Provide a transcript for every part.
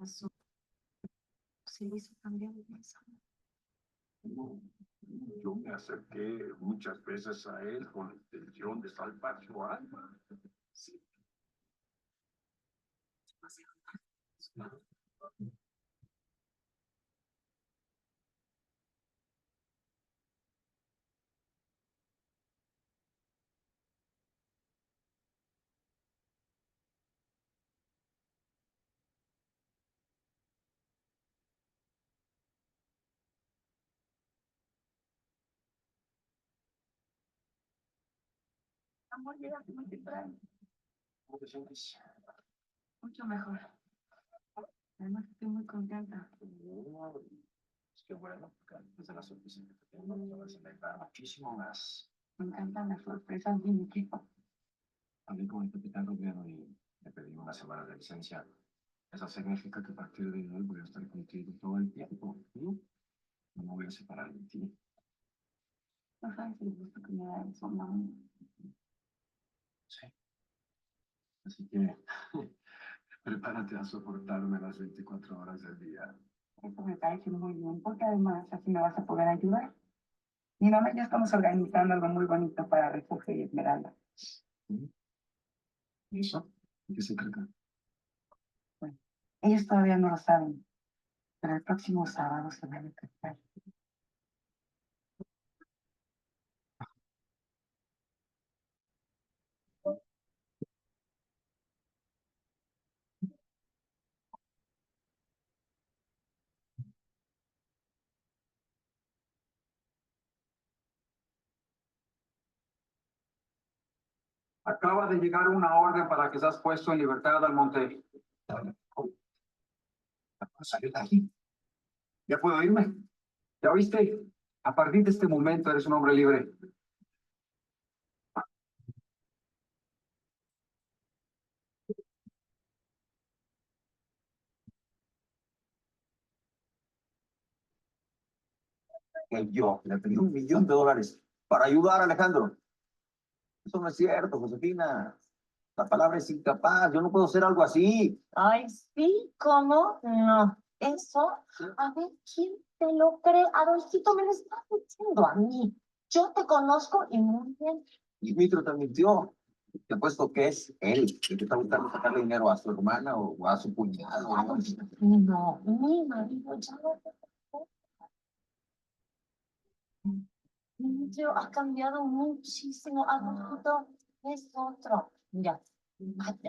Se le hizo cambiar de pensar. Yo me acerqué muchas veces a él con la intención de salvar su alma. Sí. Amor, llegaste muy temprano. ¿Cómo te sientes? Mucho mejor. Además, estoy muy contenta. Es que bueno, porque antes de la sorpresa que te tengo, se me da muchísimo más. Me encantan las sorpresas de mi equipo. Hablé con el capitán Romero y le pedí una semana de licencia. Eso significa que a partir de hoy voy a estar contigo todo el tiempo. ¿Sí? No me voy a separar de ti. No sabes el gusto que me da eso, mamá. Sí. Así que prepárate a soportarme las 24 horas del día. Eso me parece muy bien, porque además así me vas a poder ayudar. Mi mamá y yo estamos organizando algo muy bonito para Refugio y Esmeralda. ¿Sí? ¿Y eso? ¿De qué se trata? Bueno, ellos todavía no lo saben, pero el próximo sábado se van a casar. Acaba de llegar una orden para que seas puesto en libertad al monte. ¿Salió de allí? ¿Ya puedo irme? ¿Ya oíste? A partir de este momento eres un hombre libre. Que yo le pedí $1.000.000 para ayudar a Alejandro. Eso no es cierto, Josefina. La palabra es incapaz. Yo no puedo hacer algo así. Ay, sí, ¿cómo? No, eso, a ver, ¿quién te lo cree? Adolfito, me lo estás diciendo a mí. Yo te conozco y muy bien. Y Mitro te mintió. Te apuesto que es él el que está buscando sacarle dinero a su hermana o a su cuñado. Adolfito, no, mi marido ya no te conoce. Mitro ha cambiado muchísimo. Adolfito es otro. Mira,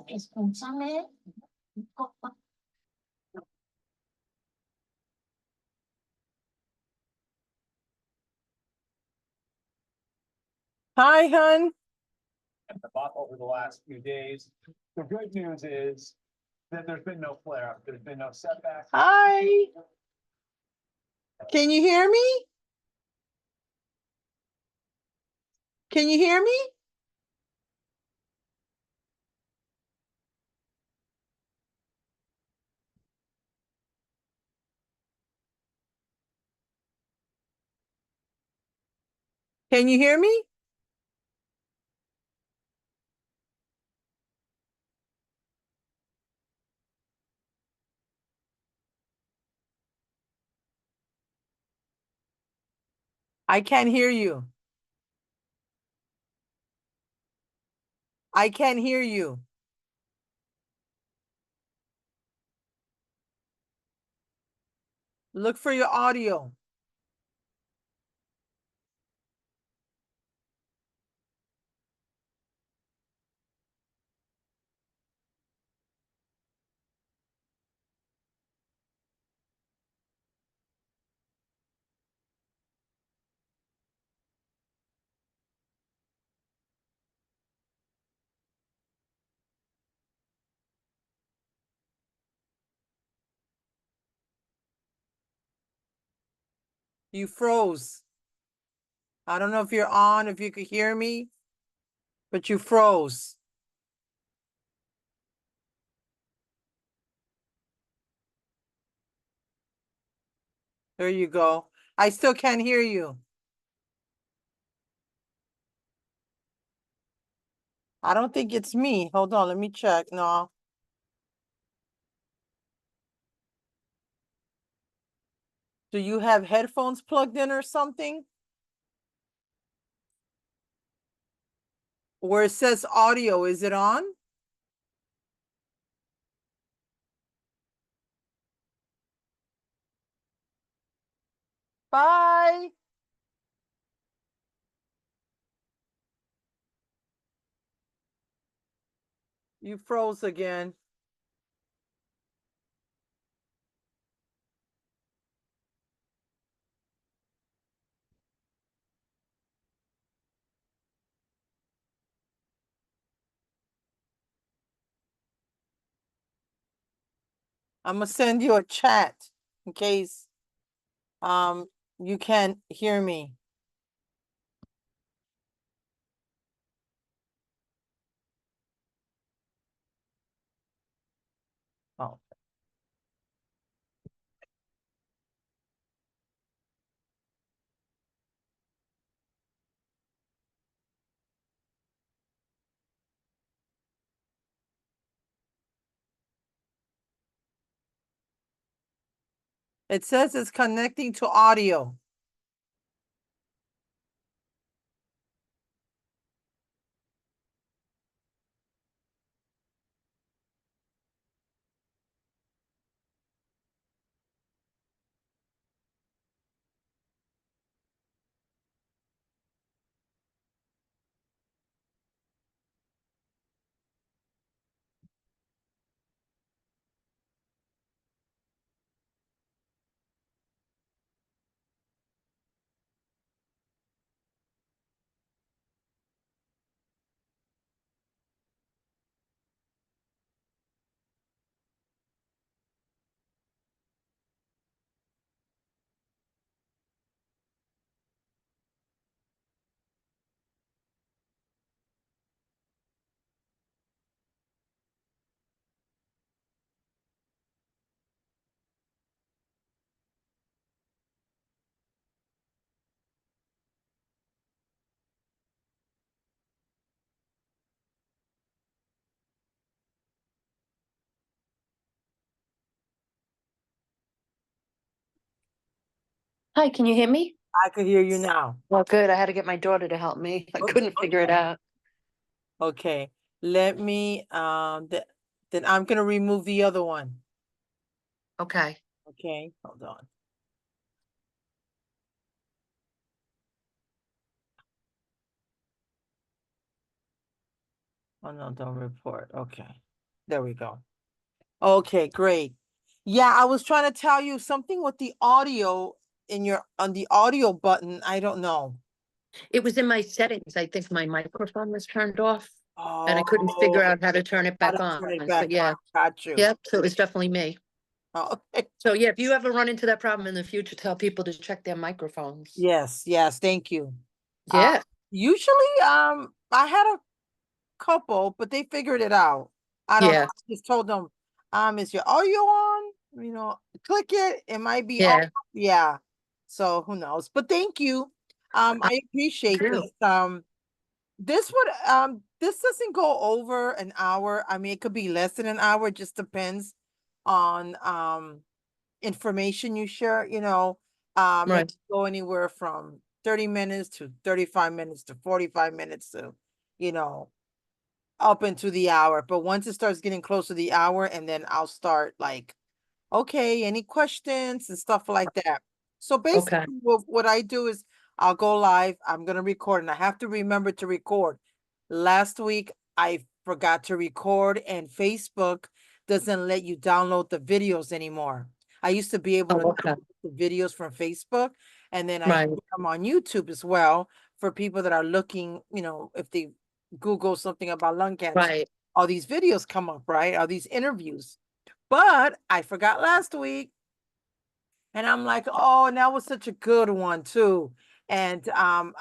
escúchame. Hi, hun. Over the last few days. The good news is that there's been no flare up. There's been no setbacks. Hi. Can you hear me? Can you hear me? Can you hear me? I can't hear you. I can't hear you. Look for your audio. You froze. I don't know if you're on, if you could hear me, but you froze. There you go. I still can't hear you. I don't think it's me. Hold on, let me check. No. Do you have headphones plugged in or something? Where it says audio, is it on? Bye. You froze again. I'm gonna send you a chat in case you can't hear me. Oh. It says it's connecting to audio. Hi, can you hear me? I could hear you now. Well, good. I had to get my daughter to help me. I Okay, couldn't figure it out. Okay, let me then I'm gonna remove the other one. Okay. Okay, hold on. Oh no, don't report. Okay, there we go. Okay, great. Yeah, I was trying to tell you something with the audio in your on the audio button. I don't know. It was in my settings. I think my microphone was turned off and I couldn't Oh, figure out how to turn it how back to on. turn it So back yeah. on. Got you. Yep. So it was definitely me. Oh, okay. So yeah, if you ever run into that problem in the future, tell people to check their microphones. Yes, yes, thank you. Yeah. Usually, I had a couple, but they figured it out. I don't know. Yeah. I just told them, is your audio on? You know, click it. It might be off. Yeah. Yeah. So who knows? But thank you. I appreciate too. this. This doesn't go over an hour. I mean, it could be less than an hour. It just depends on information you share, it Right. can go anywhere from 30 minutes to 35 minutes to 45 minutes to, you know, up into the hour. But once it starts getting close to the hour, and then I'll start like, okay, any questions and stuff like that. So basically, Okay. what I do is I'll go live. I'm gonna record, and I have to remember to record. Last week I forgot to record, and Facebook doesn't let you download the videos anymore. I used to be able Oh, to okay. download the videos from Facebook, and then I Right. put them on YouTube as well for people that are looking, if they Google something about lung cancer, Right. all these videos come up, right? All these interviews. But I forgot last week, and I'm like, oh, and that was such a good one too. And I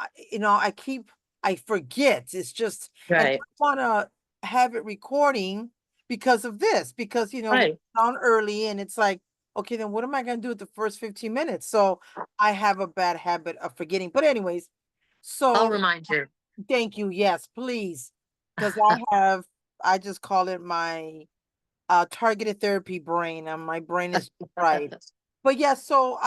forget. It's just, and I Right. want to have it recording because of this, because we Right. on early, and it's like, okay, then what am I going to do with the first 15 minutes? So I have a bad habit of forgetting. But anyways, I'll so remind you. thank you. Yes, please. Because I just call it my targeted therapy brain, and my brain is right. But yeah, so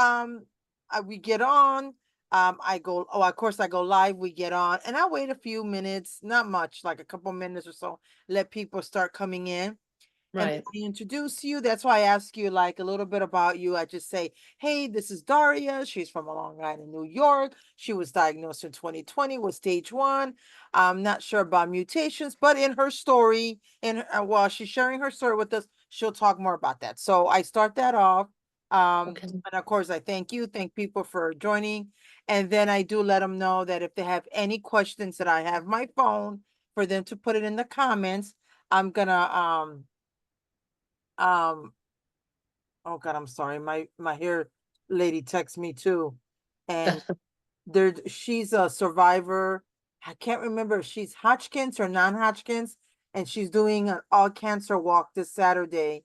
we get on, I go, oh, of course I go live, we get on, and I wait a few minutes, not much, like a couple minutes or so, let people start coming in. And Right. I introduce you. That's why I ask you like a little bit about you. I just say, hey, this is Daria. She's from Long Island, New York. She was diagnosed in 2020 with stage 1. I'm not sure about mutations, but in her story, while she's sharing her story with us, she'll talk more about that. So I start that off. Okay. And of course, I thank people for joining. And then I do let them know that if they have any questions, that I have my phone for them to put it in the comments. I'm gonna oh God, I'm sorry. My hair lady texts me too. And she's a survivor. I can't remember if she's Hodgkin's or non-Hodgkin's, and she's doing an all cancer walk this Saturday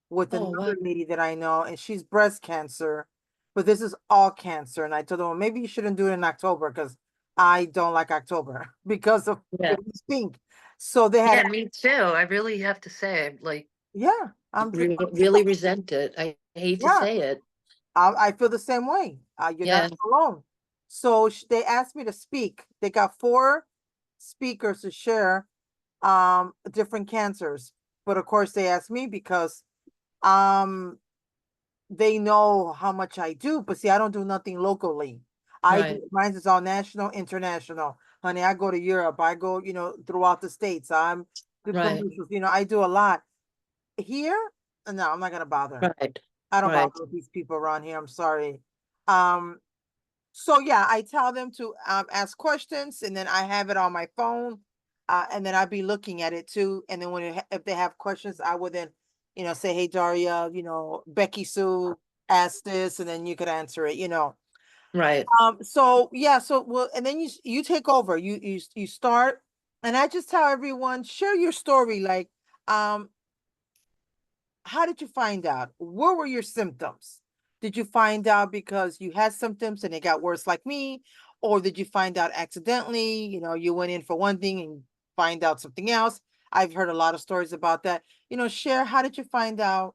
with Oh, wow. another lady that I know, and she's breast cancer, but this is all cancer. And I told her, well, maybe you shouldn't do it in October because I don't like October because of Yeah. it's pink. So they Yeah, had, me too. I really have to say, I like yeah, I'm really resent it. I hate to yeah. say it. I feel the same way. You're Yeah. not alone. So they asked me to speak. They got 4 speakers to share different cancers. But of course they asked me because um they know how much I do, but see, I don't do nothing locally. Right. Mine is all national, international. Honey, I go to Europe, I go, throughout the states. I'm the Right. commercials, I do a lot. Here, no, I'm not gonna bother. Right. I don't Right. bother with these people around here. I'm sorry. Um, so yeah, I tell them to ask questions, and then I have it on my phone, and then I'll be looking at it too. And then if they have questions, I will then, say, "Hey, Daria, Becky Sue asked this," and then you could answer it. Right. So yeah, so well, and then you take over. You start, and I just tell everyone, share your story. Like, um, how did you find out? What were your symptoms? Did you find out because you had symptoms and it got worse like me? Or did you find out accidentally? You went in for one thing and find out something else. I've heard a lot of stories about that. Share, how did you find out?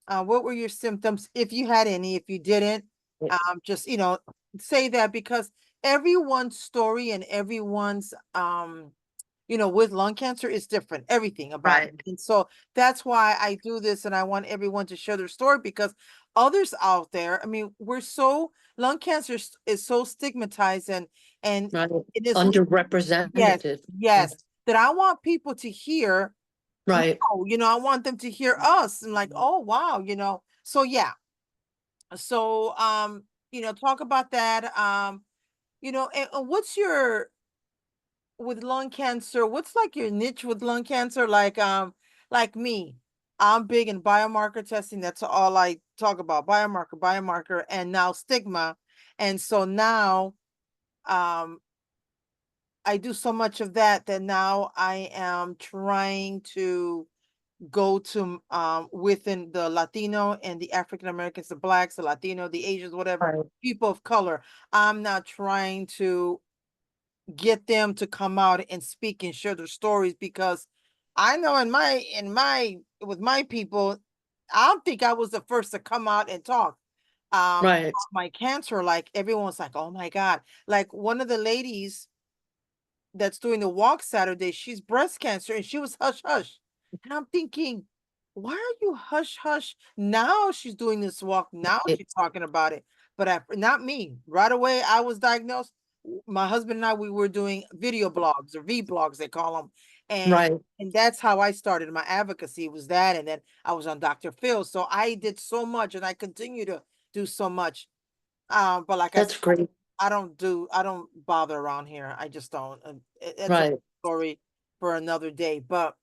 What were your symptoms? If you had any, if you didn't, just, say that because everyone's story and everyone's, with lung cancer is different, everything about it. Right. And so that's why I do this, and I want everyone to share their story because others out there, I mean, lung cancer is so stigmatized and Right. it is, yes, Underrepresented. Yeah. yes, that I want people to hear, Right. I want them to hear us and like, oh wow, so yeah. So talk about that. And what's your with lung cancer, what's like your niche with lung cancer? Like me, I'm big in biomarker testing. That's all I talk about. Biomarker, and now stigma. And so now, I do so much of that that now I am trying to go to within the Latino and the African Americans, the blacks, the Latino, the Asians, whatever, Right. people of color. I'm now trying to get them to come out and speak and share their stories because I know with my people, I don't think I was the first to come out and talk Right. about my cancer. Like everyone's like, oh my God. Like one of the ladies that's doing the walk Saturday, she's breast cancer and she was hush hush. And I'm thinking, why are you hush hush? Now she's doing this walk. Now she's talking about it. But not me. Right away, I was diagnosed. My husband and I, we were doing video blogs or V-blogs, they call them. And Right. and that's how I started my advocacy was that. And then I was on Dr. Phil. So I did so much and I continue to do so much. But like I That's said, great. I don't bother around here. I just don't. It's a Right. story for another day. But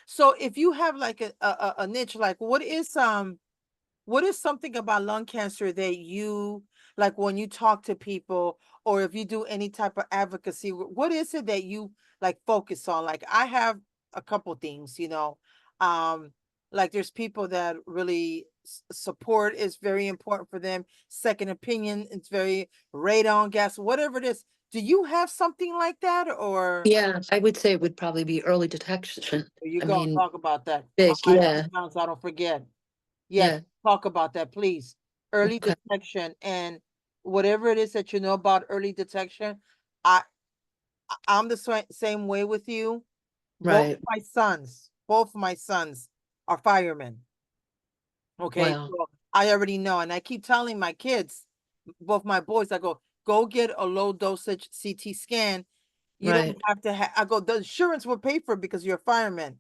so if you have like a niche, like what is something about lung cancer that you like when you talk to people, or if you do any type of advocacy, what is it that you like focus on? Like I have a couple things, um, like there's people that really support is very important for them. Second opinion, it's very radon gas, whatever it is. Do you have something like that, or Yeah, I would say it would probably be early detection. there you I go? mean, Talk about that. big, I'll write yeah, it down so I don't forget. Yes, yeah, talk about that, please. Early okay, detection and whatever it is that you know about early detection, I I'm the same way with you. Right. Both my sons are firemen. Okay, Wow. so I already know, and I keep telling my kids, both my boys, I go get a low dosage CT scan. You don't Right. have to have. I go, the insurance will pay for it because you're a fireman.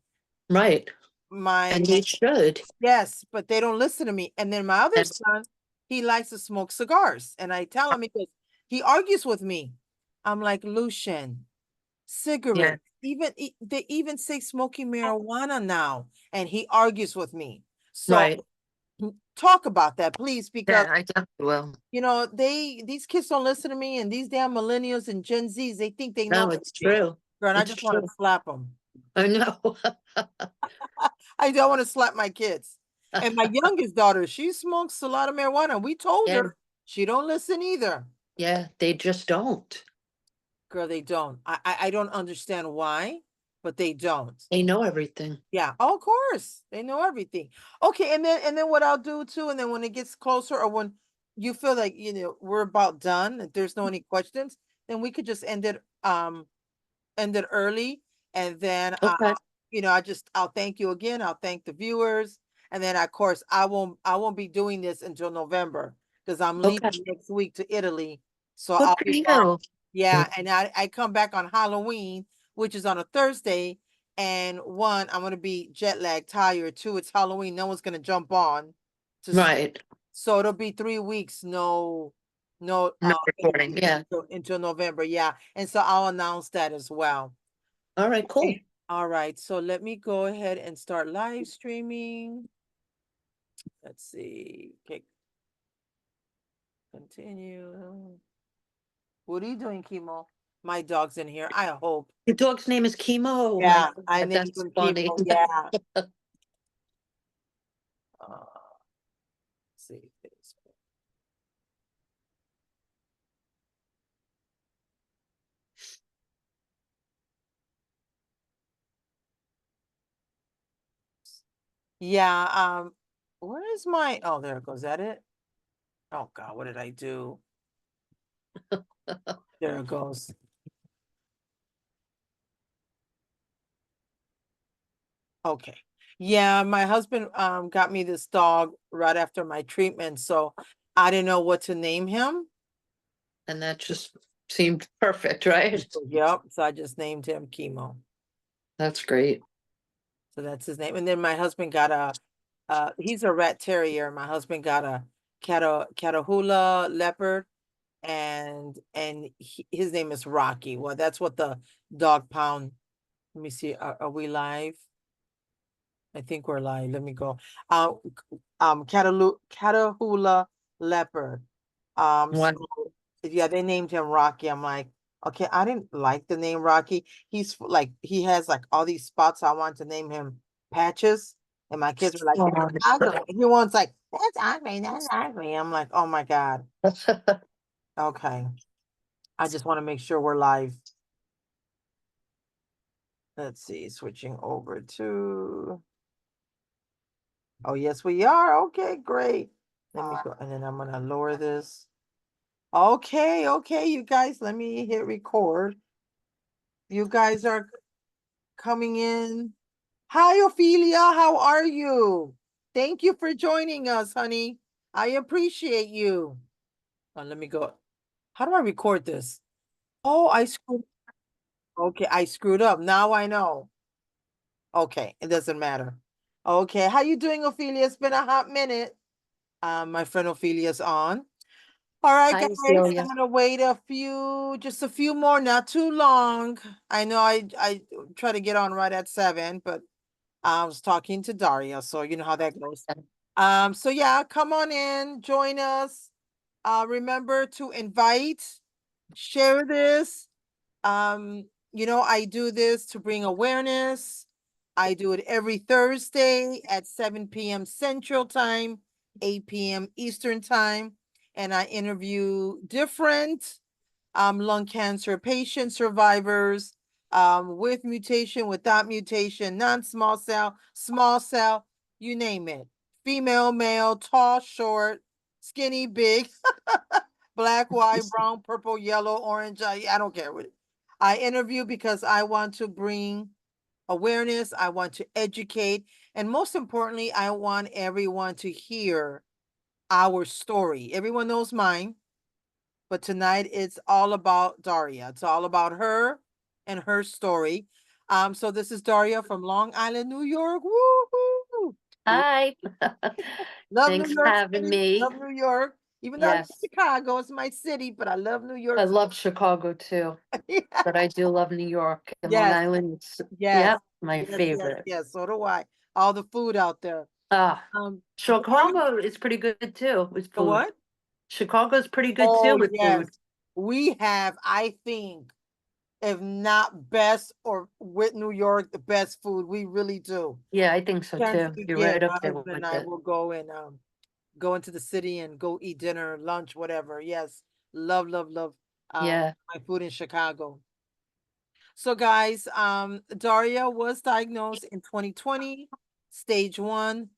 Right. My And he should. Yes, but they don't listen to me. And then my other That's son, he likes to smoke cigars, and I tell him because he argues with me. I'm like, Lucian, yeah. cigarettes. They even say smoking marijuana now, and he argues with me. So Right. talk about that, please, because Yeah, I definitely will. these kids don't listen to me, and these damn millennials and Gen Zs, they think they know No, it's everything. true. Girl, and I It's just want true. to slap them. I know. I don't want to slap my kids. And my youngest daughter, she smokes a lot of marijuana. We told Yeah. her she don't listen either. Yeah, they just don't. Girl, they don't. I don't understand why, but they don't. They know everything. Yeah, of course. They know everything. Okay, and then what I'll do too, and then when it gets closer or when you feel like we're about done, if there's no any questions, then we could just end it early, and then Okay. I'll thank you again. I'll thank the viewers, and then of course I won't be doing this until November because I'm Okay. leaving next week to Italy, so Good I'll for be back. you. Yeah, and I come back on Halloween, which is on a Thursday, and one, I'm gonna be jet lag tired. Two, it's Halloween. No one's gonna jump on Right. so it'll be 3 weeks, no No recording. interviews Yeah. until November. Yeah. And so I'll announce that as well. All right, cool. Okay. All right. So let me go ahead and start live streaming. Let's see. Okay. Continue. What are you doing, Chemo? My dog's in here. I hope. Your dog's name is Chemo? Oh my Yeah, I God, named that's him funny. Chemo. Yeah. Let's see. Facebook. Yeah. Where is my? Oh, there it goes. Is that it? Oh God, what did I do? There it goes. Okay. Yeah, my husband got me this dog right after my treatment, so I didn't know what to name him. And that just seemed perfect, right? Yep, so I just named him Chemo. That's great. So that's his name. And then my husband got he's a rat terrier. My husband got a Catahoula leopard, and his name is Rocky. Well, that's what the dog pound. Let me see. Are we live? I think we're live. Let me go. Catahoula leopard. Wow. So yeah, they named him Rocky. I'm like, okay, I didn't like the name Rocky. He has like all these spots. I wanted to name him Patches, and my kids were like, that's ugly. Everyone's like, that's ugly, that's ugly. I'm like, oh my God. Okay. I just want to make sure we're live. Let's see, switching over to. Oh, yes, we are. Okay, great. Let me go, and then I'm gonna lower this. Okay, you guys, let me hit record. You guys are coming in. Hi, Ophelia, how are you? Thank you for joining us, honey. I appreciate you. Let me go. How do I record this? Oh, okay, I screwed up. Now I know. Okay, it doesn't matter. Okay, how you doing, Ophelia? It's been a hot minute. My friend Ophelia's on. All right, Hi, guys, Celia. I'm gonna wait just a few more, not too long. I know I try to get on right at 7, but I was talking to Daria, so you know how that goes. So yeah, come on in, join us. Remember to invite, share this. I do this to bring awareness. I do it every Thursday at 7 p.m. Central Time, 8 p.m. Eastern Time, and I interview different lung cancer patient survivors with mutation, without mutation, non-small cell, small cell, you name it. Female, male, tall, short, skinny, big. black, white, brown, purple, yellow, orange. I don't care what. I interview because I want to bring awareness. I want to educate. And most importantly, I want everyone to hear our story. Everyone knows mine, but tonight it's all about Daria. It's all about her and her story. So this is Daria from Long Island, New York. Woo-hoo! Hi. Love New Thanks for York having City. me. Love New York. Even though I live Yes. in Chicago, it's my city, but I love New I York. love Chicago too, but I do love New York and Long Yes, Island. yes, Yeah, my yes, yes, favorite. yes. So do I. All the food out there. Ah, Um, Chicago is pretty good too with the food. what? Chicago's pretty good Oh, too with yes. food. We have, I think, if not best or with New York, the best food. We really do. Yeah, I think so Chance too. to You're get, right my up there husband and with I it. will go and go into the city and go eat dinner, lunch, whatever. Yes. Love, love, love Yeah. my food in Chicago. So guys, Daria was diagnosed in 2020, stage 1.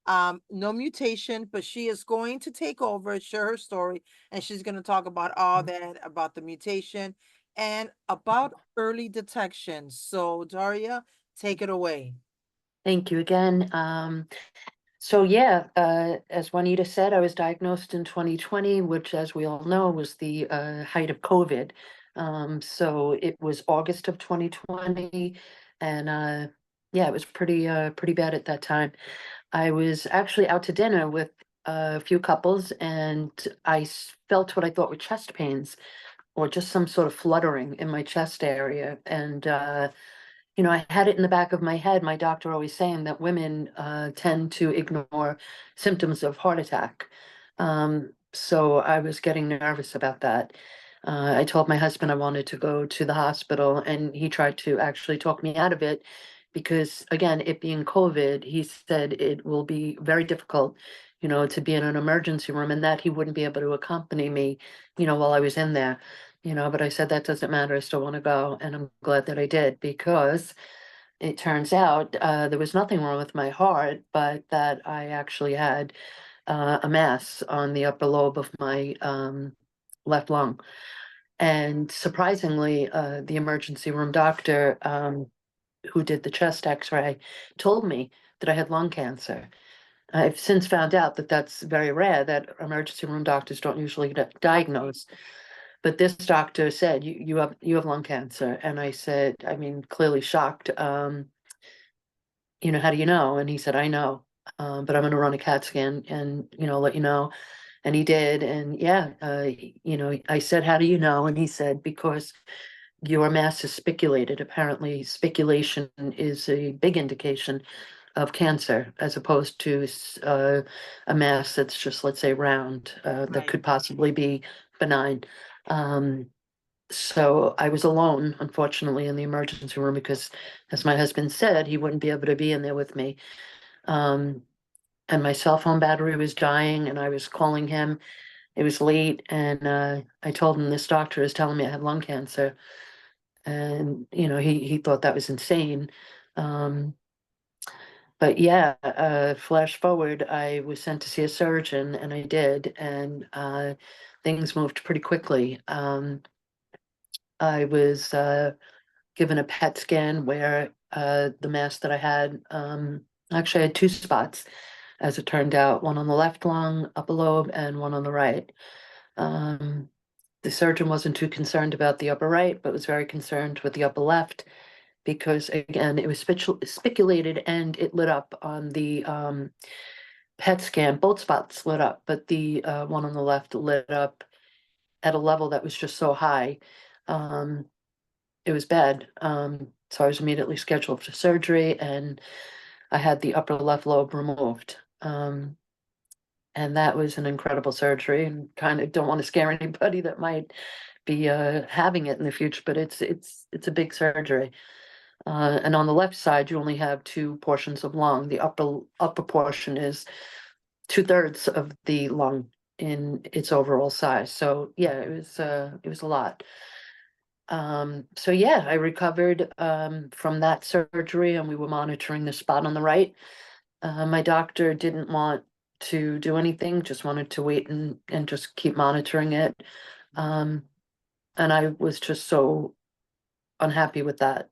No mutation, but she is going to take over, share her story, and she's going to talk about all that, about the mutation and about early detection. So Daria, take it away. Thank you again. So yeah, as Juanita said, I was diagnosed in 2020, which, as we all know, was the height of COVID. So it was August of 2020, and yeah, it was pretty bad at that time. I was actually out to dinner with a few couples, and felt what I thought were chest pains, or just some sort of fluttering in my chest area, and I had it in the back of my head, my doctor always saying that women tend to ignore symptoms of heart attack. So I was getting nervous about that. I told my husband I wanted to go to the hospital, and he tried to actually talk me out of it because, again, it being COVID, he said it will be very difficult, to be in an emergency room, and that he wouldn't be able to accompany me, while I was in there. But I said that doesn't matter. I still want to go. And I'm glad that I did, because it turns out there was nothing wrong with my heart, but that I actually had a mass on the upper lobe of my left lung. And surprisingly, the emergency room doctor who did the chest x-ray told me that I had lung cancer. I've since found out that that's very rare, that emergency room doctors don't usually diagnose. But this doctor said, you have lung cancer. And I said, I mean, clearly shocked, how do you know? And he said, I know, but I'm going to run a CAT scan and, let you know. And he did. And yeah, I said, how do you know? And he said, because your mass is spiculated. Apparently, spiculation is a big indication of cancer, as opposed to a mass that's just, let's say, round, that Right. could possibly be benign. So I was alone, unfortunately, in the emergency room because, as my husband said, he wouldn't be able to be in there with me. And my cell phone battery was dying, and I was calling him. It was late, and I told him, this doctor is telling me I have lung cancer. And, he thought that was insane. But yeah, flash forward, I was sent to see a surgeon, and I did, and things moved pretty quickly. I was given a PET scan where the mass that I had, actually I had two spots, as it turned out, one on the left lung, upper lobe, and one on the right. The surgeon wasn't too concerned about the upper right, but was very concerned with the upper left, because again, it was spiculated and it lit up on the PET scan. Both spots lit up, but the one on the left lit up at a level that was just so high. It was bad. So I was immediately scheduled for surgery, and I had the upper left lobe removed. And that was an incredible surgery, and kind of don't want to scare anybody that might be having it in the future, but it's a big surgery. And on the left side, you only have two portions of lung. The upper portion is 2/3 of the lung in its overall size. So yeah, it was a lot. So yeah, I recovered from that surgery, and we were monitoring the spot on the right. My doctor didn't want to do anything, just wanted to wait and just keep monitoring it. And I was just so unhappy with that.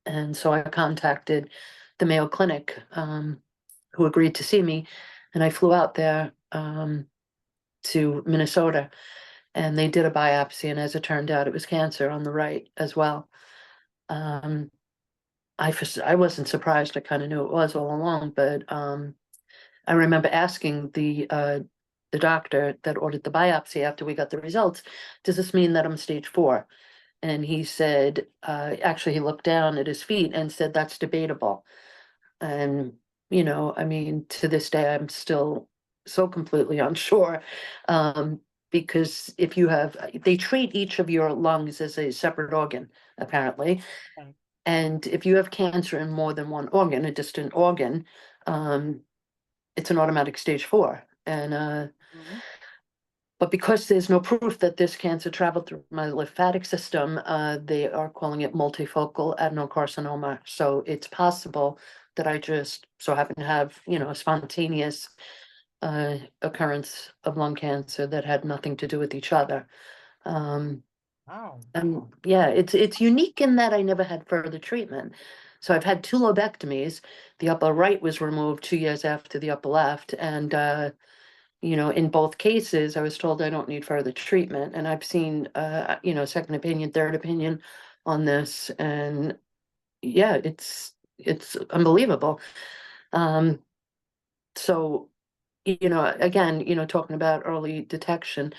And so I contacted the Mayo Clinic, who agreed to see me, and I flew out there to Minnesota, and they did a biopsy, and as it turned out, it was cancer on the right as well. I wasn't surprised. I kind of knew it was all along, but I remember asking the doctor that ordered the biopsy after we got the results, does this mean that I'm stage 4? And he said, actually, he looked down at his feet and said, that's debatable. And, you know, I mean, to this day, I'm still so completely unsure. Because if you have, they treat each of your lungs as a separate organ, apparently. Right. And if you have cancer in more than one organ, a distant organ, it's an automatic stage 4. And Mhm. but because there's no proof that this cancer traveled through my lymphatic system, they are calling it multifocal adenocarcinoma. So it's possible that I just so happen to have, you know, a spontaneous occurrence of lung cancer that had nothing to do with each other. Wow. And yeah, it's unique in that I never had further treatment. So I've had 2 lobectomies. The upper right was removed 2 years after the upper left, and you know, in both cases, I was told I don't need further treatment, and I've seen, you know, second opinion, third opinion on this, and yeah, it's unbelievable. Um, so, you know, again, you know, talking about early detection,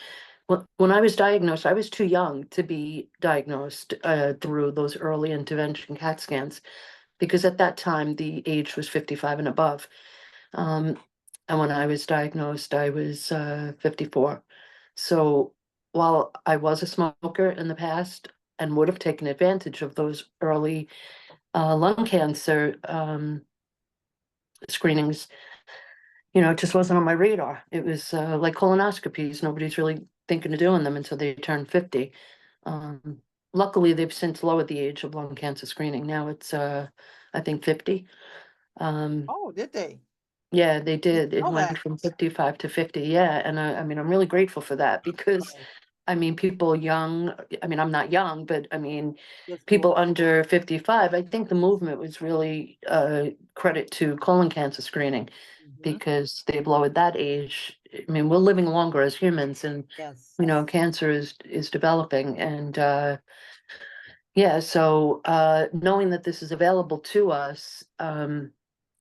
when I was diagnosed, I was too young to be diagnosed through those early intervention CAT scans, because at that time the age was 55 and above. Um, and when I was diagnosed, I was 54. So while I was a smoker in the past and would have taken advantage of those early lung cancer screenings, you know, it just wasn't on my radar. It was like colonoscopies. Nobody's really thinking of doing them until they turn 50. Um, Luckily, they've since lowered the age of lung cancer screening. Now it's, I think, 50. Oh, did they? Yeah, they did. It Know went that. from 55 to 50. Yeah, and I mean, I'm really grateful for that because, Right. I mean, people young, I mean, I'm not young, but I mean, Just people move. under 55, I think the movement was really credit to colon cancer screening Mhm. because they've lowered that age. I mean, we're living longer as humans, and Yes. you know, cancer is developing, and yeah, so knowing that this is available to us,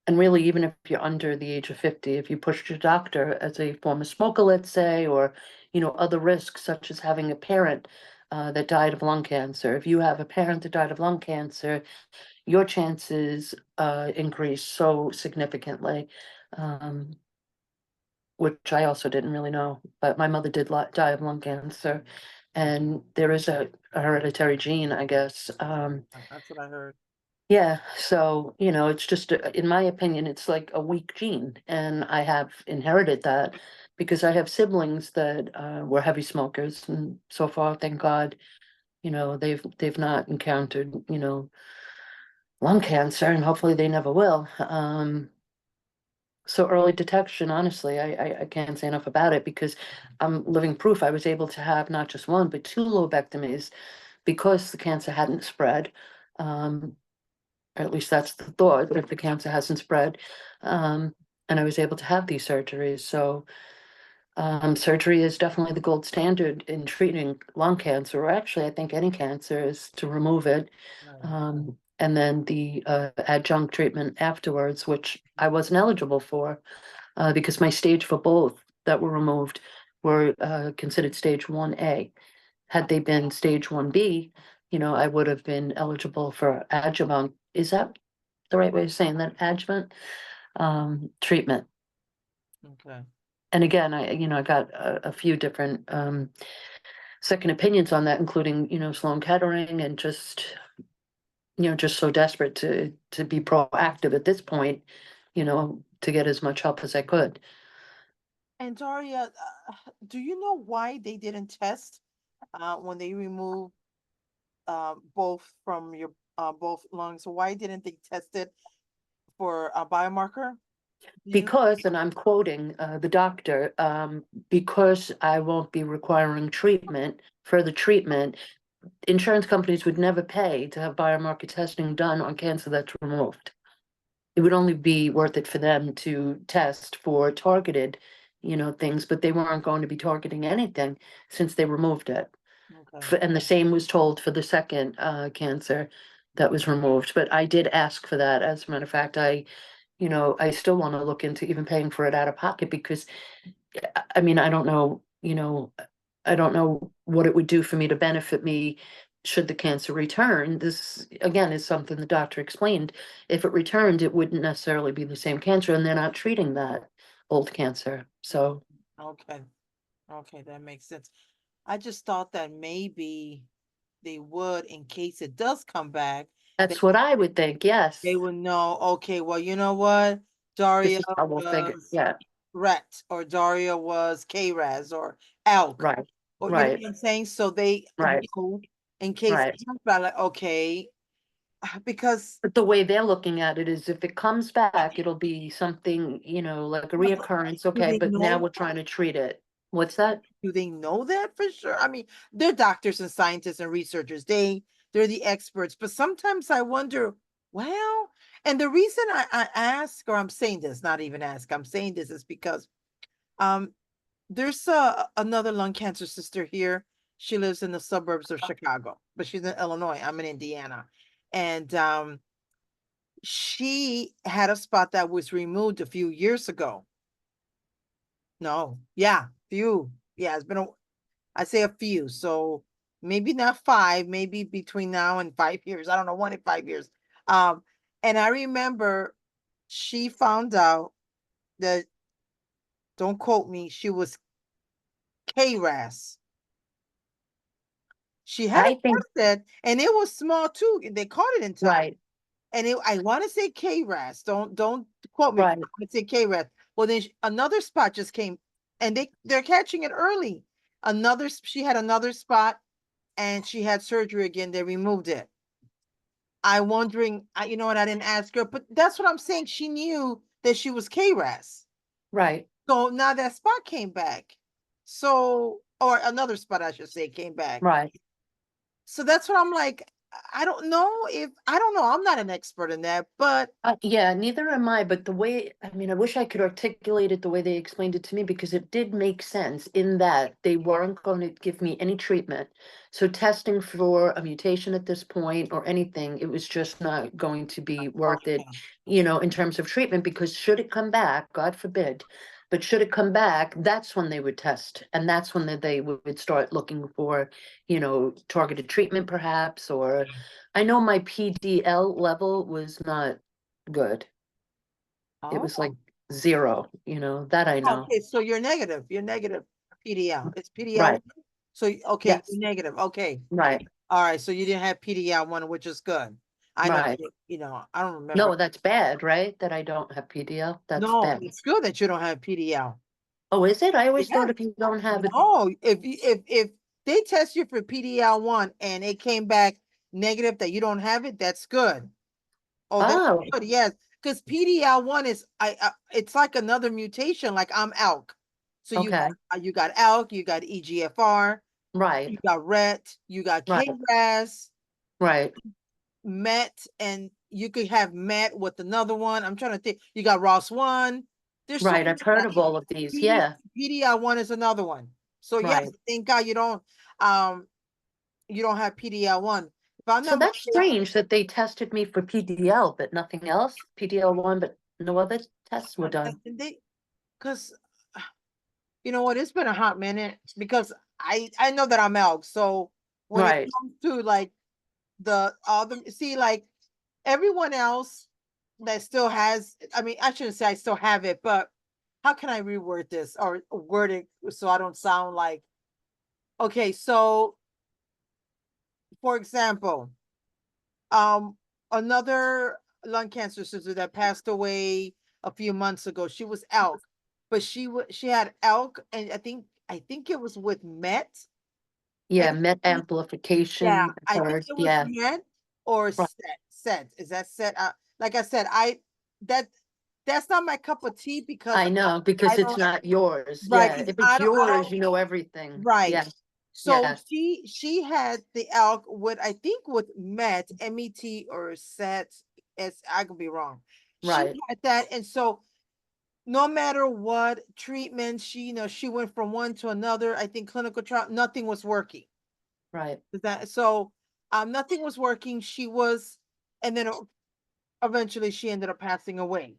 and really, even if you're under the age of 50, if you pushed your doctor as a former smoker, let's say, or, you know, other risks such as having a parent that died of lung cancer. If you have a parent that died of lung cancer, your chances increase so significantly, um, which I also didn't really know. But my mother did die of lung cancer, and there is a hereditary gene, I guess. That's what I heard. Yeah, so, you know, it's just, in my opinion, it's like a weak gene, and I have inherited that because I have siblings that were heavy smokers, and so far, thank God, you know, they've not encountered, you know, lung cancer, and hopefully they never will. So early detection, honestly, I can't say enough about it because I'm living proof I was able to have not just one, but 2 lobectomies because the cancer hadn't spread. Or at least that's the thought, if the cancer hasn't spread. And I was able to have these surgeries. So surgery is definitely the gold standard in treating lung cancer, or actually, I think any cancer is to remove it. Right. And then the adjunct treatment afterwards, which I wasn't eligible for because my stage for both that were removed were considered stage 1A. Had they been stage 1B, you know, I would have been eligible for adjuvant. Is that the right way of saying that? Adjuvant treatment. Okay. And again, you know, I got a few different second opinions on that, including, you know, Sloan Kettering, and just, you know, just so desperate to be proactive at this point, you know, to get as much help as I could. And Daria, do you know why they didn't test when they removed both from your both lungs? Why didn't they test it for a biomarker? Because, and I'm quoting the doctor, because I won't be requiring further treatment, insurance companies would never pay to have biomarker testing done on cancer that's removed. It would only be worth it for them to test for targeted, things, but they weren't going to be targeting anything since they removed it. Okay. And the same was told for the second cancer that was removed. But I did ask for that. As a matter of fact, I still want to look into even paying for it out of pocket because, I mean, I don't know, I don't know what it would do for me to benefit me should the cancer return. This, again, is something the doctor explained. If it returned, it wouldn't necessarily be the same cancer, and they're not treating that old cancer. So, Okay. Okay, that makes sense. I just thought that maybe they would, in case it does come back, that's what I would think, yes. they would know, okay, well, you know what? This Daria is how we'll figure, was yeah, Rhett, or Daria was KRAS or ALK. right, Or you know right, what I'm saying? So they right, know in case right. it comes back, like, okay, because But the way they're looking at it is if it comes back, it'll be something, like a But reoccurrence, do okay, they but now know we're trying to treat it. What's that? do they know that for sure? I mean, they're doctors and scientists and researchers. They're the experts. But sometimes I wonder, well, and the reason I ask, or I'm saying this, not even ask, I'm saying this is because um there's another lung cancer sister here. She lives in the suburbs of Chicago, but she's in Illinois. I'm in Indiana. And she had a spot that was removed a few years ago. No, yeah, few. Yeah, it's been I say a few. So maybe not 5, maybe between now and 5 years. I don't know, 1 in 5 years. Um, and I remember she found out that, don't quote me, she was KRAS. She had I it think, tested and it was small too. They caught it in time. right, And I want to say KRAS. Don't quote me. right, I want to say KRAS. Well, then another spot just came, and they're catching it early. She had another spot, and she had surgery again. They removed it. I wondering, you know what? I didn't ask her, but that's what I'm saying. She knew that she was KRAS. right. So now that spot came back. So, or another spot, I should say, came back. Right. So that's what I'm like. I don't know. I'm not an expert in that, but Yeah, neither am I, but the way, I mean, I wish I could articulate it the way they explained it to me because it did make sense in that they weren't going to give me any treatment. So testing for a mutation at this point or anything, it was just not going to be worth it, okay. in terms of treatment, because should it come back, God forbid, but should it come back, that's when they would test. And that's when they would start looking for, targeted treatment perhaps, or I know my PDL level was not good. It was like Oh, 0, that I know. okay. So you're negative. You're negative PDL. It's PDL. Right, So okay, yes, you're negative. Okay. right, All right. So you didn't have PDL1, which is good. I know, right. I don't remember. No, that's bad, right? That I don't have PDL, that's No, bad. it's good that you don't have PDL. Oh, is it? I always Yes. thought if you don't have it, No, if they test you for PDL1 and it came back negative that you don't have it, that's good. Oh, that's oh, good. Yes, because PDL1 is it's like another mutation. Like I'm ALK, so okay, you got ALK, you got EGFR, right, you got RET, you got right, KRAS, right, MET, and you could have MET with another one. I'm trying to think. You got ROS1. There's so right. I've heard of all of these. many. Yeah, PDL1 is another one. So yes, right. thank God you don't have PDL1. If I'm So not that's mistaken, strange that they tested me for PDL, but nothing else. PDL1, but no other tests were done. and because you know what, it's been a hot minute because I know that I'm ALK. So when it Right, comes to like the other, see, like everyone else that still has, I mean, I shouldn't say I still have it, but how can I reword this or word it so I don't sound like, okay, so for example, um, another lung cancer sister that passed away a few months ago, she was ALK, but she had ALK, and I think it was with MET. yeah, And met yeah, amplification, I think heard, it was yeah, MET or right, SET. SET. Is that SET? Like I said, that that's not my cup of tea because I know, I because it's don't, not yours. right, Yeah, 'cause if it's I yours, don't, you know everything. right. Yeah, So yes, she had the elk with, I think with MET or set, I could be wrong. She right, had that, and so no matter what treatment she, she went from one to another. I think clinical trial, nothing was working. right, Is that so? Nothing was working. She was, and then eventually she ended up passing away.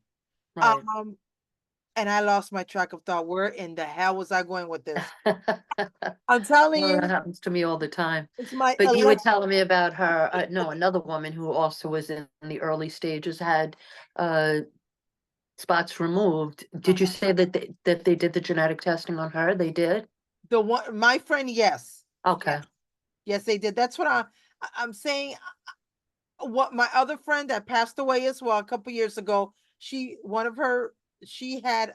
right. Um, and I lost my track of thought. Where in the hell was I going with this? I'm telling Well, that you, happens to me all the time. it's my But you were telling me about her, no, another woman who also was in the early stages had uh spots removed. Did you say that they did the genetic testing on her? They did? the one, my friend. Yes, Okay. yes, they did. That's what I'm saying. What my other friend that passed away as well a couple years ago. One of her, she had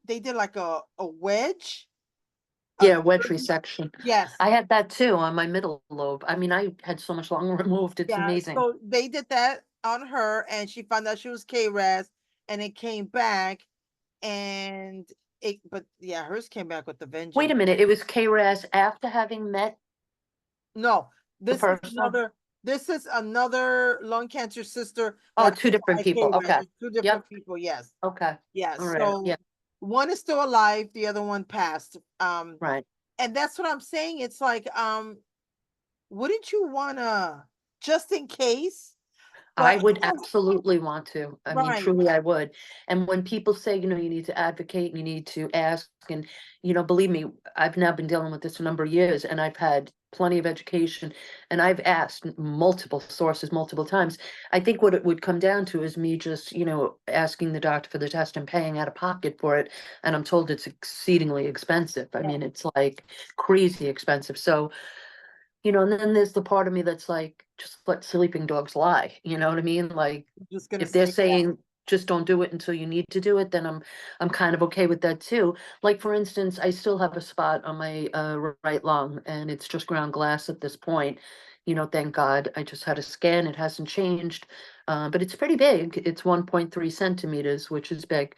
they did like a wedge. A Yeah, wedge resection. yes, I had that too on my middle lobe. I mean, I had so much longer removed. It's yeah. amazing. So they did that on her, and she found out she was KRAS, and it came back, and but yeah, hers came back with the Wait vengeance. a minute, it was KRAS after having met No, the this is person? another. This is another lung cancer sister Oh, that two different had people. KRAS. Okay. It's two different Yep. people. Yes, Okay. yes. All right. So Yeah. one is still alive, the other one passed. Right. And that's what I'm saying. It's like, wouldn't you wanna, just in case? I But would absolutely want to. I mean, right, truly, I would. And when people say, you need to advocate and you need to ask, and, believe me, I've now been dealing with this a number of years and I've had plenty of education and I've asked multiple sources multiple times. I think what it would come down to is me just, asking the doctor for the test and paying out of pocket for it. And I'm told it's exceedingly expensive. I yeah, mean, it's like crazy expensive. So, and then there's the part of me that's like, just let sleeping dogs lie. You know what I mean? Like, I'm just gonna if they're say that. saying just don't do it until you need to do it, then I'm kind of okay with that too. Like for instance, I still have a spot on my right lung, and it's just ground glass at this point. Thank God. I just had a scan; it hasn't changed, but it's pretty big. It's 1.3 centimeters, which is big.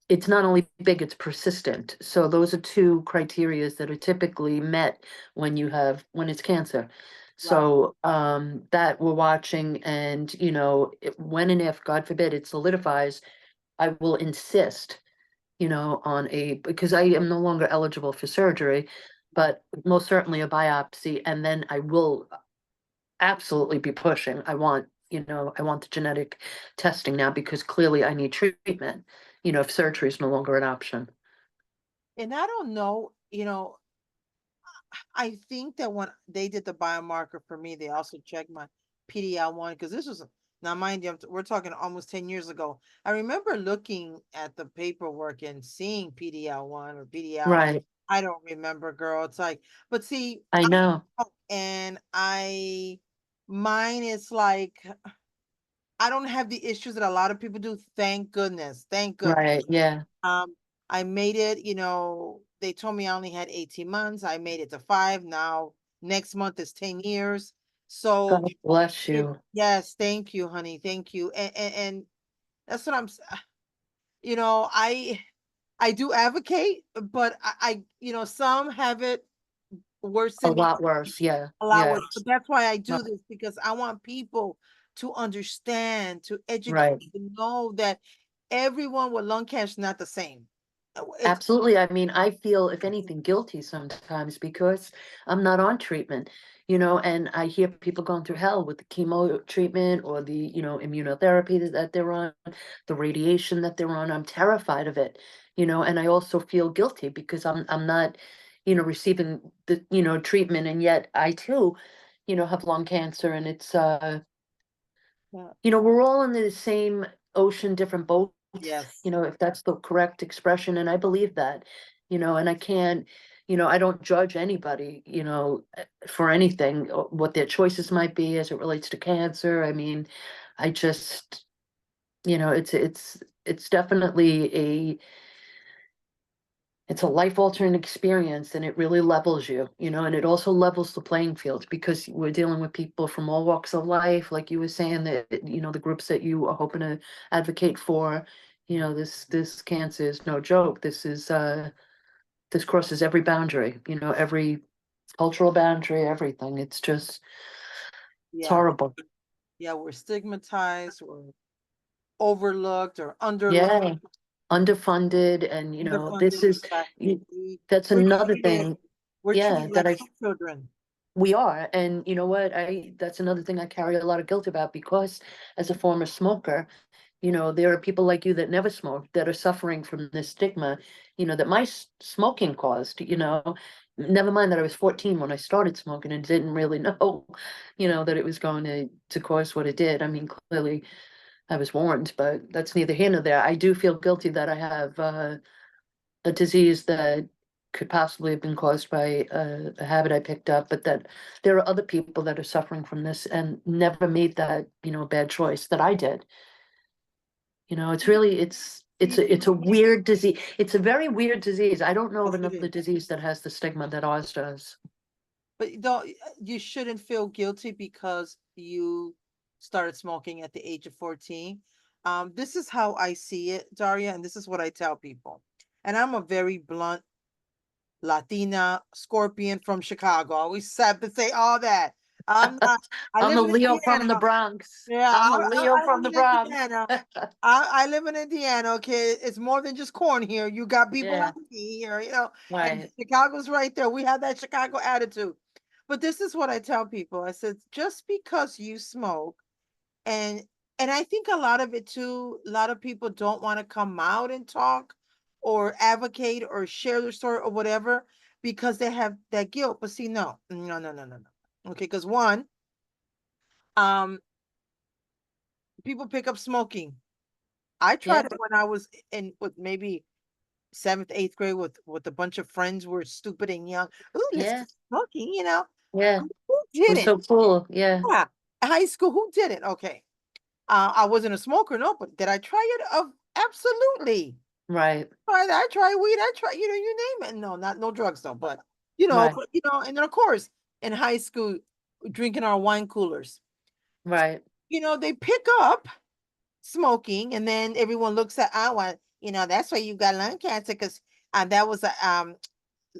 It's not only big, it's persistent. So those are two criterias that are typically met when it's cancer. Right. So that we're watching, and when and if, God forbid, it solidifies, I will insist, because I am no longer eligible for surgery, but most certainly a biopsy, and then I will absolutely be pushing. I want the genetic testing now because clearly I need treatment, if surgery is no longer an option. And I don't know, I think that when they did the biomarker for me, they also checked my PD-L1 because this was, now mind you, we're talking almost 10 years ago. I remember looking at the paperwork and seeing PD-L1 or PDL. Right. I don't remember, girl. It's like, but see, I know. and mine is like, I don't have the issues that a lot of people do. Thank goodness. Thank goodness. Right. Yeah. Um, I made it, they told me I only had 18 months. I made it to 5. Now next month is 10 years. So God bless you. yes, thank you, honey. Thank you. And that's what you know, I I do advocate, but some have it worse A than me, lot worse. Yeah. a lot Yeah. worse. But that's why I No, do this, because I want people to understand, to educate, right. to know that everyone with lung cancer is not the same. It's Absolutely. I mean, I feel, if anything, guilty sometimes because I'm not on treatment, and I hear people going through hell with the chemo treatment or the, immunotherapy that they're on, the radiation that they're on. I'm terrified of it, and I also feel guilty because I'm not, receiving the, treatment. And yet I too, have lung cancer, and it's, yeah, we're all in the same ocean, different boats, yes. if that's the correct expression. And I believe that, and I can't, I don't judge anybody, for anything, what their choices might be as it relates to cancer. I mean, I just, it's definitely it's a life-altering experience, and it really levels you, you know, and it also levels the playing field because we're dealing with people from all walks of life, like you were saying, that, you know, the groups that you are hoping to advocate for, you know, this cancer is no joke. This crosses every boundary, you know, every cultural boundary, everything. It's just, it's Yeah, horrible. yeah, we're stigmatized, we're overlooked or Yeah, underlooked, underfunded, and you know, this underfunded. is, Exactly. that's We're another treated, thing, we're yeah, treated that like I, children. we are, and you know what, that's another thing I carry a lot of guilt about, because as a former smoker, you know, there are people like you that never smoked that are suffering from this stigma, you know, that my smoking caused, you know. Never mind that I was 14 when I started smoking and didn't really know, you know, that it was going to cause what it did. I mean, clearly I was warned, but that's neither here nor there. I do feel guilty that I have a disease that could possibly have been caused by a habit I picked up, but that there are other people that are suffering from this and never made that, you know, bad choice that I did. You know, it's really, it's a weird disease. It's a very weird disease. I don't know of Yes, it another is. disease that has the stigma that ours does. But you shouldn't feel guilty because you started smoking at the age of 14. This is how I see it, Daria, and this is what I tell people. And I'm a very blunt Latina Scorpion from Chicago. I always have to say all that. I'm not, I I'm live a in Leo from the Indiana. Bronx. Yeah, I'm a Leo I from live the in Bronx. Indiana. I live in Indiana, okay? It's more than just corn here. You got people Yeah, like me here, you know, and right. Chicago's right there. We have that Chicago attitude. But this is what I tell people. I said, just because you smoke, and I think a lot of it too, a lot of people don't want to come out and talk or advocate or share their story or whatever because they have that guilt. But see, no. Okay, because one, um, people pick up smoking. I Yeah, tried it when I was in with maybe seventh, eighth grade with a bunch of friends who were stupid and young. Ooh, let's yeah, get smoking, you know. yeah. Who It did was it? so cool. Yeah, Yeah. High school, who did it? Okay. I wasn't a smoker, no, but did I try it? Absolutely. right, I try weed, I try, you know, you name it. No, not no drugs though, but right, and then of course in high school, drinking our wine coolers. right. They pick up smoking, and then everyone looks at that's why you got lung cancer because that was a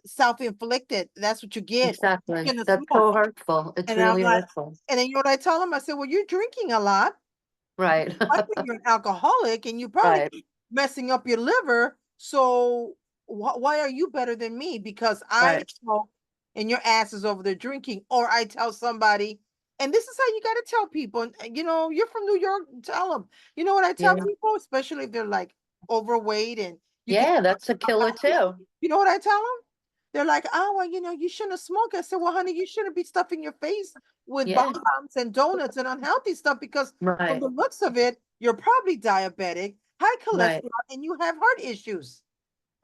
self-inflicted. That's what you get. Exactly. You're gonna That's smoke. so hurtful. It's And I'm really like, hurtful. and then you know what I tell them? I said, well, you're drinking a lot. Right. Likely you're an alcoholic and you probably Right, messing up your liver. So why are you better than me? Because I right. smoke and your ass is over there drinking. Or I tell somebody, and this is how you got to tell people. And you're from New York, tell them. You know what I tell Yeah, people, especially if they're like overweight and you can, yeah, that's a killer too. you know what I tell them? They're like, oh, well, you shouldn't have smoked. I said, well, honey, you shouldn't be stuffing your face with Yeah, bombs and donuts and unhealthy stuff because from right, the looks of it, you're probably diabetic, high right, cholesterol, and you have heart issues.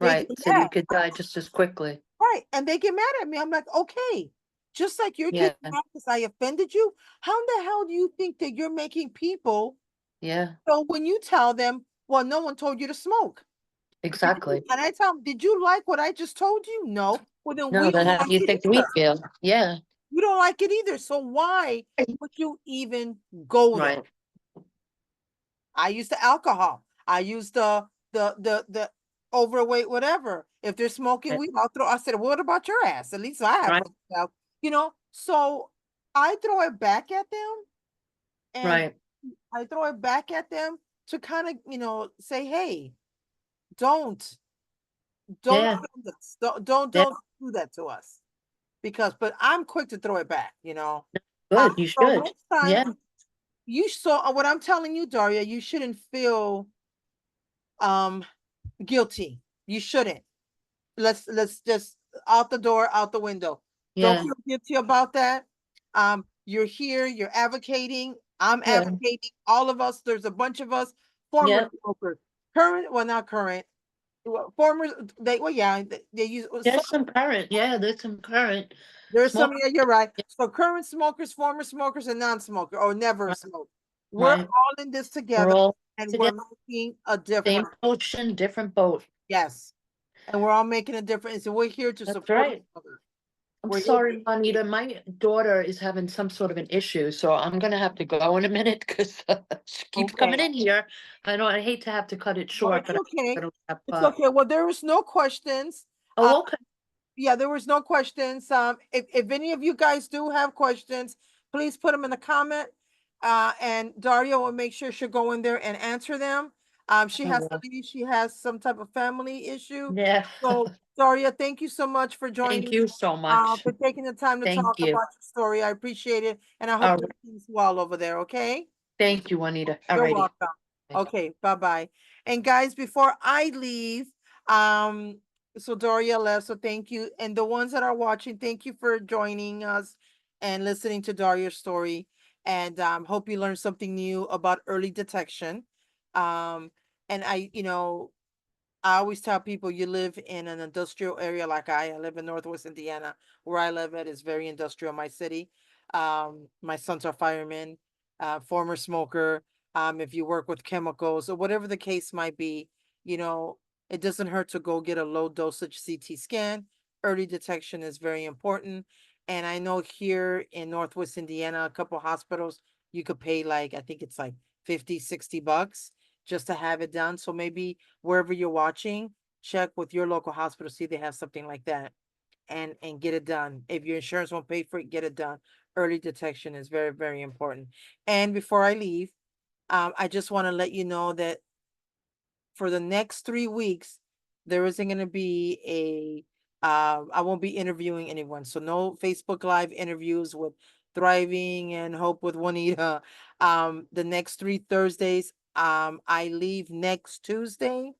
They get right. So mad, you could die just as quickly. right? And they get mad at me. I'm like, okay, just like you're Yeah, getting mad because I offended you, how in the hell do you think that you're making people? yeah, So when you tell them, well, no one told you to smoke. exactly. And I tell them, did you like what I just told you? No. Well, then No, we then don't how do like you it think we either. feel? Yeah, You don't like it either. So why would you even go there? right, I use the alcohol. I use the overweight, whatever. If they're smoking right, weed, I'll throw. I said, what about your ass? At least I have right, myself, So I throw it back at them, and right. I throw it back at them to kind of, say, hey, don't, don't, Yeah, offend us. Don't yeah, do that to us. But I'm quick to throw it back. good. You So should. next time Yeah, you saw what I'm telling you, Daria, you shouldn't feel um guilty. You shouldn't. Let's just out the door, out the window. Don't yeah, feel guilty about that. You're here, you're advocating. I'm yeah, advocating. All of us, there's a bunch of us, former yeah. smokers, current, well, not current, former, yeah, they use some. There's some current. Yeah, there's some current There's some, smoke. yeah, you're right. So current smokers, former smokers, and non-smoker or never Right, smoked. We're right. all in this We're together all and we're together, making a same difference. ocean, different boat. Yes. and we're all making a difference, and we're here to That's support right. each other. I'm We're here sorry, Juanita, my daughter is having some sort of an issue, so I'm gonna have to go in a minute because she keeps coming Okay. in here. I know, I hate to have to cut it Well, short, it's but okay. I don't have, It's okay. Well, there was no questions. oh, okay. Yeah, there was no questions. If any of you guys do have questions, please put them in the comment. And Daria will make sure she'll go in there and answer them. She I has to will. leave. She has some type of family issue. Yeah, So Daria, thank you so much for joining. thank you so much. For taking the time to Thank talk you. about your story. I appreciate it. And I All hope right. everything's well over there, okay? Thank you, Juanita. All You're righty. welcome. Bye. Okay, bye-bye. And guys, before I leave, so Doria left, so thank you. And the ones that are watching, thank you for joining us and listening to Daria's story. And hope you learned something new about early detection. And I always tell people you live in an industrial area like I live in Northwest Indiana. Where I live at is very industrial, my city. My sons are firemen, former smoker. If you work with chemicals or whatever the case might be, you know, it doesn't hurt to go get a low dosage CT scan. Early detection is very important. And I know here in Northwest Indiana, a couple hospitals, you could pay like, I think it's like 50, $60 just to have it done. So maybe wherever you're watching, check with your local hospital, see if they have something like that and get it done. If your insurance won't pay for it, get it done. Early detection is very, very important. And before I leave, I just want to let you know that for the next 3 weeks, there isn't going to be I won't be interviewing anyone. So no Facebook Live interviews with Thriving and Hope with Juanita. The next 3 Thursdays, I leave next Tuesday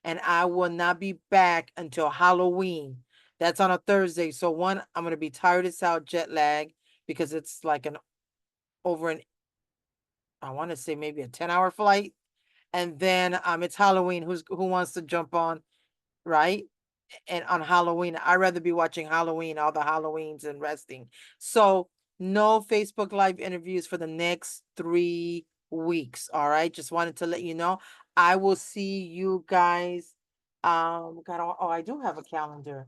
and I will not be back until Halloween. That's on a Thursday. So one, I'm going to be tired as hell, jet lag, because it's like I want to say maybe a 10-hour flight. And then it's Halloween. Who wants to jump on, right? And on Halloween, I'd rather be watching Halloween, all the Halloweens and resting. So no Facebook Live interviews for the next 3 weeks. All right. Just wanted to let you know. I will see you guys. I do have a calendar.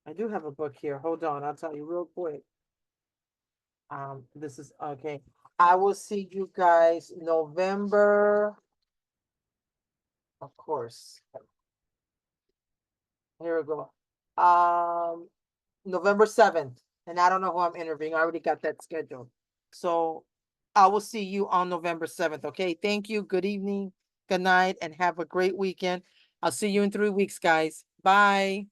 I do have a book here. Hold on, I'll tell you real quick. This is okay. I will see you guys November. Of course. Here we go. November 7th. And I don't know who I'm interviewing. I already got that scheduled. So I will see you on November 7th. Okay. Thank you. Good evening. Good night. And have a great weekend. I'll see you in 3 weeks, guys. Bye.